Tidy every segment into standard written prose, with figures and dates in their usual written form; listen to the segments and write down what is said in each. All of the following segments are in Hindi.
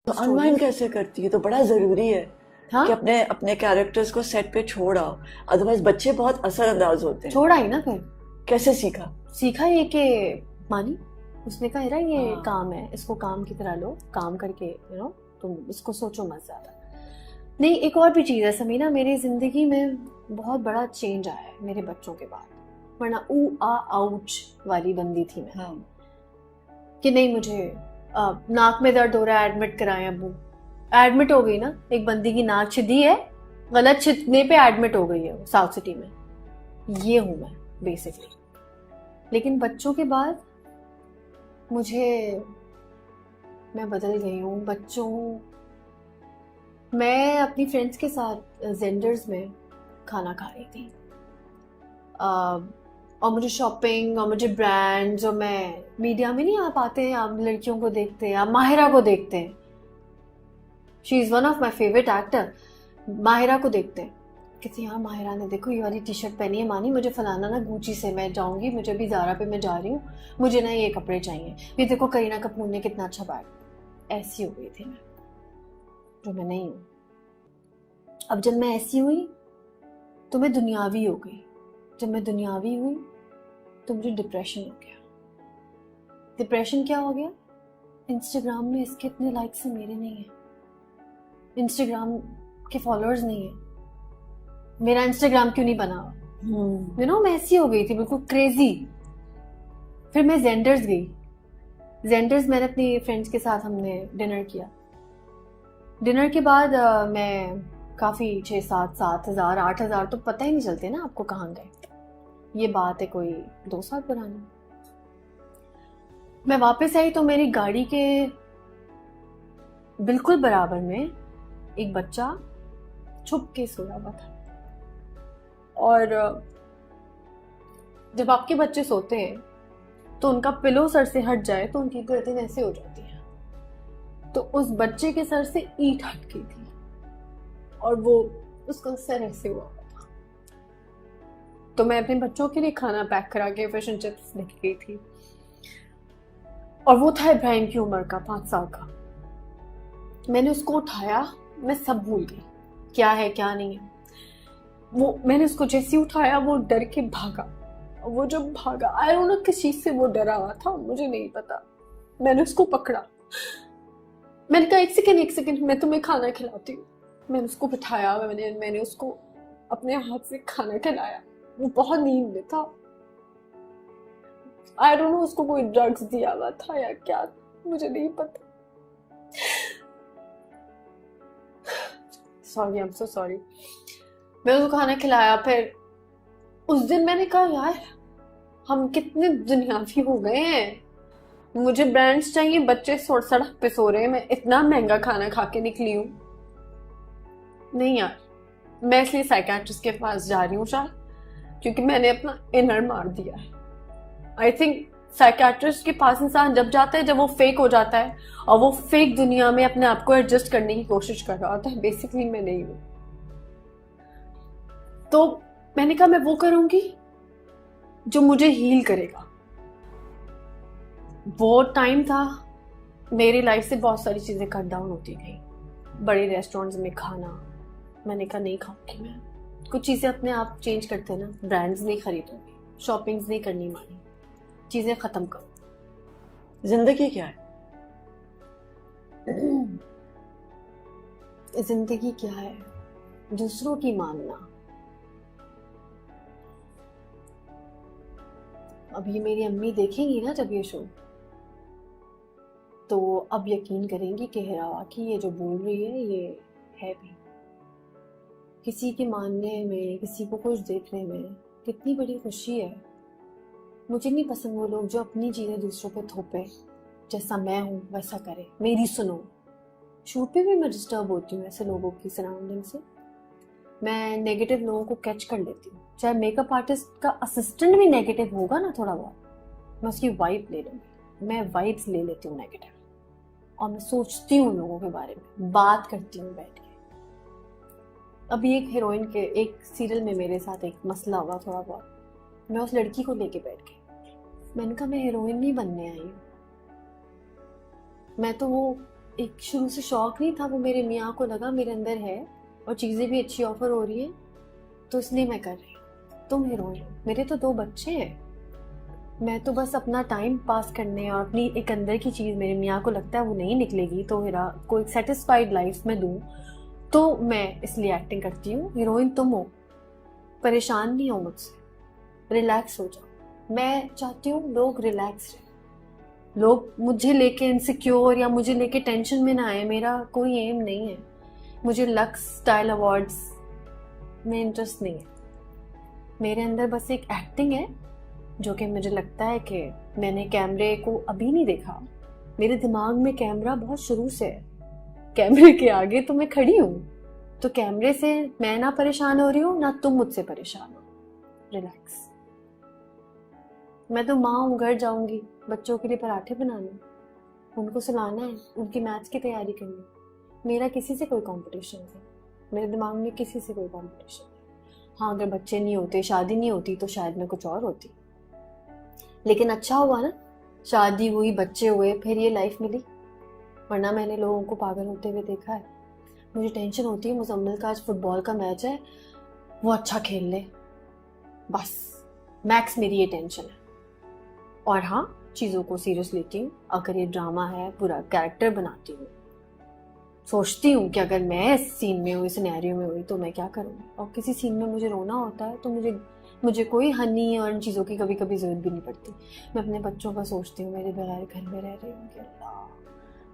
तो अनवाइंड कैसे करती है? तो बड़ा जरूरी है हाँ कि अपने अपने कैरेक्टर्स को सेट पे छोड़ आओ, अदरवाइज बच्चे बहुत असरअंदाज होते हैं। छोड़ा ही ना फिर। कैसे सीखा? सीखा ये कि मानी उसने कहा यार ये हाँ। काम है, इसको काम की तरह लो, काम करके तुम इसको सोचो मत ज्यादा। नहीं, एक और भी चीज़ है समीना, मेरी जिंदगी में बहुत बड़ा चेंज आया है मेरे बच्चों के बाद। वरना ऊ आ आउच वाली बंदी थी मैं। हाँ। कि नहीं मुझे नाक में दर्द हो रहा है, एडमिट कराएं अबू। एडमिट हो गई ना, एक बंदी की नाक छिदी है, गलत छिदने पे एडमिट हो गई है वो साउथ सिटी में। ये हूं मैं बेसिकली। लेकिन बच्चों के बाद मैं बदल गई हूँ। मैं अपनी फ्रेंड्स के साथ जेंडर्स में खाना खा रही थी, और मुझे शॉपिंग और मुझे ब्रांड्स, और मैं मीडिया में नहीं आप आते हैं, आप लड़कियों को देखते हैं, आप माहिरा को देखते हैं, she is one of my favourite actor. Mahira को देखते हैं, कहते हैं यार माहिरा ने देखो ये वाली टी शर्ट पहनी है, मानी मुझे फलाना ना गुची से, मैं जाऊंगी, मुझे अभी ज़ारा पे मैं जा रही हूँ, मुझे ना ये कपड़े चाहिए, ये देखो करीना कपूर ने कितना अच्छा बैग। ऐसी हो गई थी मैं, जो मैं नहीं हूँ। अब जब मैं ऐसी हुई तो मैं दुनियावी हो गई। जब मैं दुनियावी हुई तो मुझे डिप्रेशन हो गया। डिप्रेशन क्या हो गया? इंस्टाग्राम में इसके इतने लाइक्स हैं, मेरे नहीं है। इंस्टाग्राम के फॉलोअर्स नहीं है, मेरा इंस्टाग्राम क्यों नहीं बना? मैं ऐसी हो गई थी, बिल्कुल क्रेजी। फिर मैं जेंडर्स गई। जेंडर्स मैंने अपनी फ्रेंड्स के साथ हमने डिनर किया। डिनर के बाद मैं काफ़ी 6-7 7 हज़ार 8 हज़ार तो पता ही नहीं चलते ना आपको कहाँ गए। ये बात है कोई 2 साल पुरानी। मैं वापस आई तो मेरी गाड़ी के बिल्कुल बराबर में एक बच्चा छुप के सोया हुआ था। और जब आपके बच्चे सोते हैं तो उनका पिलो सर से हट जाए तो उनकी गर्दन ऐसे हो जाती है। तो उस बच्चे के सर से ईंट हट गई थी और वो उसका सर ऐसे हुआ था। तो मैं अपने बच्चों के लिए खाना पैक करा के फिश एंड चिप्स लेके गई थी, और वो था इब्राहिम की उम्र का, 5 साल का। मैंने उसको उठाया, मैं सब भूल गई क्या है क्या नहीं है। वो मैंने उसको जैसे उठाया वो डर के भागा। वो जब भागा, आई डोंट नो किस चीज से वो डरा हुआ था, मुझे नहीं पता। मैंने उसको पकड़ा, मैंने कहा एक सेकंड मैं तुम्हें खाना खिलाती हूँ। मैंने उसको बिठाया, मैंने उसको अपने हाथ से खाना खिलाया। वो बहुत नींद में था, आई डोंट नो उसको कोई ड्रग्स दिया हुआ था या क्या, मुझे नहीं पता। Sorry, I am so sorry. मैं उसको खाना खिलाया। फिर उस दिन मैंने कहा यार हम कितने दुनियावी हो गए हैं, मुझे ब्रांड्स चाहिए, बच्चे सड़क पे सो रहे हैं, मैं इतना महंगा खाना खा के निकली हूँ। नहीं यार, मैं इसलिए साइकियाट्रिस्ट के पास जा रही हूँ शायद, क्योंकि मैंने अपना इनर मार दिया है। आई थिंक साइकियाट्रिस्ट के पास इंसान जब जाता है जब वो फेक हो जाता है और वो फेक दुनिया में अपने आप को एडजस्ट करने की कोशिश कर रहा होता है। बेसिकली मैं नहीं हूँ। तो मैंने कहा मैं वो करूंगी जो मुझे हील करेगा। वो टाइम था मेरी लाइफ से बहुत सारी चीजें कट डाउन होती गई। बड़े रेस्टोरेंट्स में खाना, मैंने कहा नहीं खाऊंगी मैं। कुछ चीजें अपने आप चेंज करते हैं ना, ब्रांड्स नहीं खरीदूंगी, शॉपिंग्स नहीं करनी, मानी चीजें खत्म करो। जिंदगी क्या है? जिंदगी क्या है? दूसरों की मानना। अब ये मेरी अम्मी देखेंगी ना जब ये शो, तो अब यकीन करेंगी कि हिरावा की ये जो बोल रही है ये है भी। किसी के मानने में, किसी को कुछ देखने में कितनी बड़ी खुशी है। मुझे नहीं पसंद वो लोग जो अपनी चीज़ें दूसरों पे थोपे, जैसा मैं हूँ वैसा करे, मेरी सुनो। शूट पे भी मैं डिस्टर्ब होती हूँ ऐसे लोगों की सराउंडिंग से। मैं नेगेटिव लोगों को कैच कर लेती हूँ, चाहे मेकअप आर्टिस्ट का असिस्टेंट भी नेगेटिव होगा ना थोड़ा बहुत, मैं उसकी वाइब ले लूँगी। मैं वाइब्स ले लेती हूँ नेगेटिव, और मैं सोचती हूँ लोगों के बारे में, बात करती हूँ बैठ के। अभी एक हीरोइन के एक सीरियल में मेरे साथ एक मसला हुआ थोड़ा बहुत, मैं उस लड़की को लेके बैठ गई। मैंने कहा मैं हीरोइन नहीं बनने आई हूँ, मैं तो वो एक शुरू से शौक नहीं था, वो मेरे मियाँ को लगा मेरे अंदर है और चीज़ें भी अच्छी ऑफर हो रही हैं, तो इसलिए मैं कर रही हूँ। तुम हीरोइन हो, मेरे तो 2 बच्चे हैं, मैं तो बस अपना टाइम पास करने और अपनी एक अंदर की चीज़ मेरे मियाँ को लगता है वो नहीं निकलेगी तो मेरा कोई सेटिस्फाइड लाइफ में दूँ, तो मैं इसलिए एक्टिंग करती हूँ। हीरोइन तुम हो, परेशान नहीं हो मुझसे, रिलैक्स हो जाओ। मैं चाहती हूँ लोग रिलैक्स रहे, लोग मुझे लेके इनसिक्योर या मुझे लेके टेंशन में ना आए। मेरा कोई एम नहीं है, मुझे लक्स स्टाइल अवार्ड्स में इंटरेस्ट नहीं है। मेरे अंदर बस एक एक्टिंग है जो कि मुझे लगता है कि मैंने कैमरे को अभी नहीं देखा, मेरे दिमाग में कैमरा बहुत शुरू से है, कैमरे के आगे तो मैं खड़ी हूँ, तो कैमरे से मैं ना परेशान हो रही हूँ ना तुम मुझसे परेशान हो। रिलैक्स। मैं तो माँ हूँ, घर जाऊंगी बच्चों के लिए पराठे बनाने, उनको सुलाना है, उनकी मैथ्स की तैयारी करनी। मेरा किसी से कोई कंपटीशन नहीं, मेरे दिमाग में किसी से कोई कंपटीशन नहीं। हाँ, अगर बच्चे नहीं होते, शादी नहीं होती तो शायद मैं कुछ और होती, लेकिन अच्छा हुआ ना शादी हुई, बच्चे हुए, फिर ये लाइफ मिली, वरना मैंने लोगों को पागल होते हुए देखा है। मुझे टेंशन होती है मुजम्मिल का आज फुटबॉल का मैच है, वो अच्छा खेल ले, बस मैक्स मेरी ये टेंशन है। और हाँ, चीज़ों को सीरियस लेती हूँ, अगर ये ड्रामा है पूरा कैरेक्टर बनाती हूँ, सोचती हूँ कि अगर मैं इस सीन में हुई, सिनेरियो में हुई तो मैं क्या करूँगी। और किसी सीन में मुझे रोना होता है तो मुझे कोई हनी और इन चीज़ों की कभी कभी ज़रूरत भी नहीं पड़ती। मैं अपने बच्चों का सोचती हूँ, मेरे बगैर घर में रह रहे होंगे, अल्लाह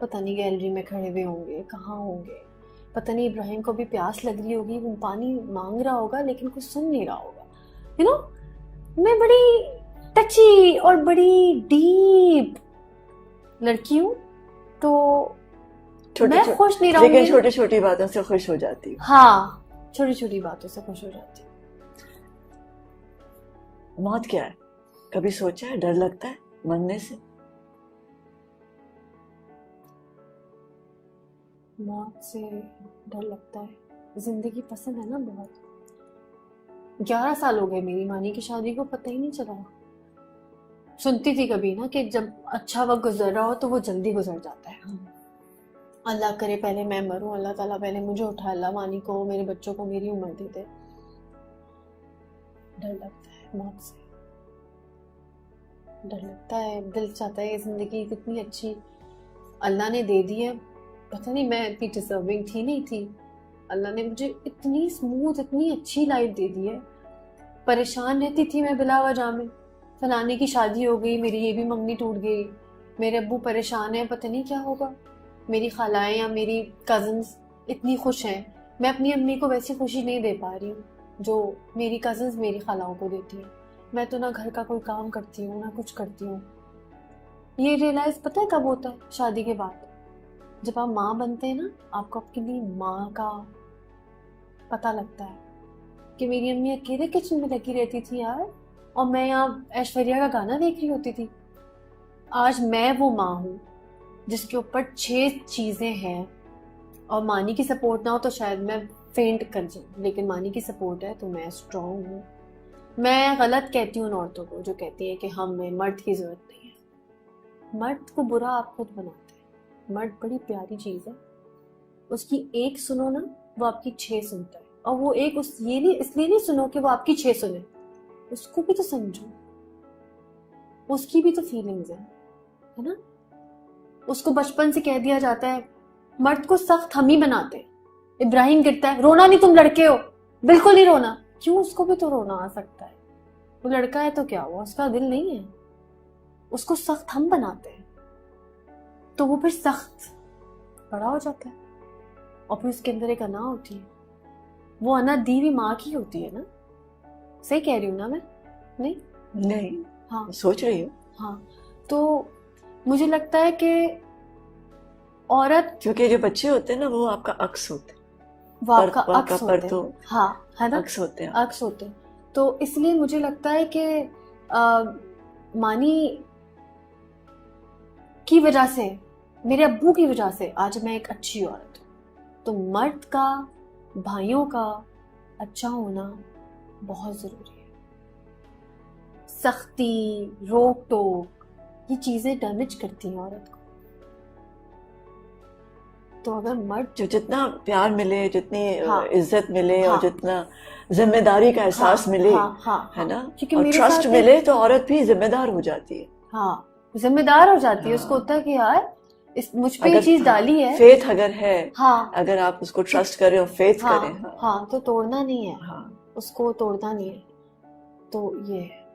पता नहीं गैलरी में खड़े हुए होंगे, कहाँ होंगे, पता नहीं इब्राहिम को भी प्यास लग रही होगी, वो पानी मांग रहा होगा लेकिन कुछ सुन नहीं रहा होगा। यू नो, मैं बड़ी टची और बड़ी डीप लड़की हूँ, तो मैं खुश नहीं रहूंगी, लेकिन छोटी छोटी बातों से खुश हो जाती हूँ। हाँ, छोटी छोटी बातों से खुश हो जाती हूँ। मौत क्या है, कभी सोचा है? डर लगता है मरने से? मौत से डर लगता है, जिंदगी पसंद है ना बहुत। 11 साल हो गए मेरी मानी की शादी को, पता ही नहीं चला। सुनती थी कभी ना कि जब अच्छा वक्त गुजर रहा हो तो वो जल्दी गुजर जाता है। अल्लाह करे पहले मैं मरूं, अल्लाह ताला पहले मुझे उठा, अल्लाह मानी को, मेरे बच्चों को मेरी उम्र दे दे। डर लगता है मौत से, डर लगता है, दिल चाहता है ये जिंदगी कितनी अच्छी अल्लाह ने दे दी है, पता नहीं मैं इतनी डिजर्विंग थी नहीं थी, अल्लाह ने मुझे इतनी स्मूथ इतनी अच्छी लाइफ दे दी है। परेशान रहती थी मैं बिला वजह में, फलाने की शादी हो गई, मेरी ये भी मंगनी टूट गई, मेरे अब्बू परेशान है, पता नहीं क्या होगा, मेरी खालाएं या मेरी कजन्स इतनी खुश हैं, मैं अपनी अम्मी को वैसी खुशी नहीं दे पा रही हूँ जो मेरी कजन्स मेरी खालाओं को देती हैं। मैं तो ना घर का कोई काम करती हूँ ना कुछ करती हूँ। ये रियलाइज पता है कब होता है? शादी के बाद, जब आप माँ बनते हैं ना, आपको अपनी माँ का पता लगता है कि मेरी अम्मी अकेले किचन में लगी रहती थी यार, और मैं यहाँ ऐश्वर्या का गाना देख रही होती थी। आज मैं वो माँ हूँ जिसके ऊपर 6 चीजें हैं, और मानी की सपोर्ट ना हो तो शायद मैं फेंट कर जाऊँ, लेकिन मानी की सपोर्ट है तो मैं स्ट्रॉन्ग हूँ। मैं गलत कहती हूँ उन औरतों को जो कहती है कि हमें मर्द की जरूरत नहीं है। मर्द को बुरा आप खुद बनाते हैं। मर्द बड़ी प्यारी चीज है, उसकी एक सुनो ना वो आपकी 6 सुनता है, और वो एक उस ये नहीं इसलिए नहीं सुनो कि वो आपकी 6 सुने, उसको भी तो समझो, उसकी भी तो फीलिंग्स है ना। उसको बचपन से कह दिया जाता है, मर्द को सख्त हम ही बनाते हैं। इब्राहिम गिरता है, रोना नहीं तुम लड़के हो, बिल्कुल नहीं रोना। क्यों, उसको भी तो रोना आ सकता है, वो लड़का है तो क्या हुआ, उसका दिल नहीं है। उसको सख्त हम बनाते हैं तो वो फिर सख्त बड़ा हो जाता है, और फिर उसके अंदर एक अना होती है, वो अना दी हुई माँ की होती है ना। सही कह रही हूँ ना मैं? नहीं, हाँ सोच रही हूँ। हाँ, तो मुझे लगता है कि औरत, क्योंकि जो बच्चे होते हैं ना वो आपका अक्स होते हैं, वो आपका अक्स होते हैं, तो हाँ है ना, अक्स होते हैं, अक्स होते हैं। तो इसलिए मुझे लगता है कि मानी की वजह से, मेरे अब्बू की वजह से आज मैं एक अच्छी औरत हूँ। तो मर्द का, भाइयों का अच्छा होना बहुत जरूरी है। सख्ती, रोक टोक, ये चीजें डैमेज करती हैं औरत को। तो अगर मर्द जो जितना प्यार मिले, जितनी हाँ। इज्जत मिले हाँ। और जितना जिम्मेदारी का एहसास हाँ, मिले, हाँ, हाँ, है ना, क्योंकि और मेरे ट्रस्ट साथ मिले तो औरत भी जिम्मेदार हो जाती है। हाँ, जिम्मेदार हो जाती है। हाँ। उसको होता है कि यार इस मुझ पे ये अगर चीज डाली है। फेथ अगर है, हाँ, अगर आप उसको ट्रस्ट करें और फेथ हाँ, करें, हाँ, हाँ, तो तोड़ना नहीं है, हाँ। उसको तोड़ना नहीं है। तो ये है।